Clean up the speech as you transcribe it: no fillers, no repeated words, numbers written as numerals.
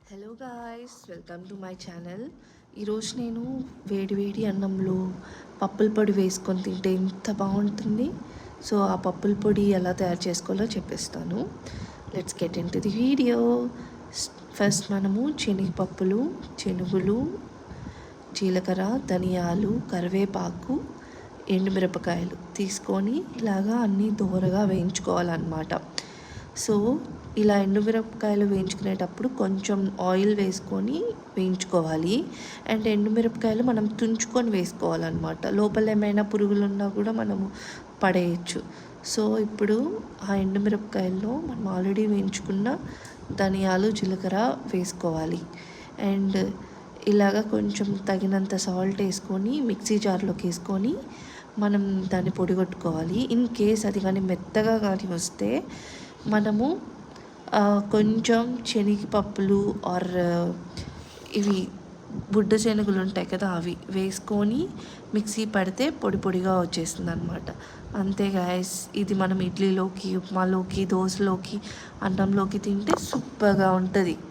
Hello guys, welcome to my channel. ఈరోజు నేను వేడి అన్నంలో పప్పుల పొడి వేసుకొని తింటే ఎంత బాగుంటుంది. సో ఆ పప్పుల పొడి ఎలా తయారు చేసుకోవాలో చెప్పిస్తాను. Let's get into the video. First మనము శనగపప్పులు, శనుగులు, జీలకర్ర, ధనియాలు, కరివేపాకు, ఎండుమిరపకాయలు తీసుకొని ఇలాగా అన్నీ దోరగా వేయించుకోవాలన్నమాట. సో ఇలా ఎండుమిరపకాయలు వేయించుకునేటప్పుడు కొంచెం ఆయిల్ వేసుకొని వేయించుకోవాలి. అండ్ ఎండుమిరపకాయలు మనం తుంచుకొని వేసుకోవాలన్నమాట. లోపల ఏమైనా పురుగులు ఉన్నా కూడా మనము పడేయచ్చు. సో ఇప్పుడు ఆ ఎండుమిరపకాయల్లో మనం ఆల్రెడీ వేయించుకున్న ధనియాలు, జీలకర్ర వేసుకోవాలి. అండ్ ఇలాగ కొంచెం తగినంత సాల్ట్ వేసుకొని మిక్సీ జార్లోకి వేసుకొని మనం దాన్ని పొడిగొట్టుకోవాలి. ఇన్ కేస్ అది కానీ మెత్తగా కానీ వస్తే మనము కొంచెం శనగపప్పులు ఆర్ ఇవి బుడ్డ శనగలు ఉంటాయి కదా, అవి వేసుకొని మిక్సీ పడితే పొడి పొడిగా వచ్చేస్తుంది అనమాట. అంతే గాయస్, ఇది మనం ఇడ్లీలోకి, ఉప్మాలోకి, దోశలోకి, అన్నంలోకి తింటే సూపర్గా ఉంటుంది.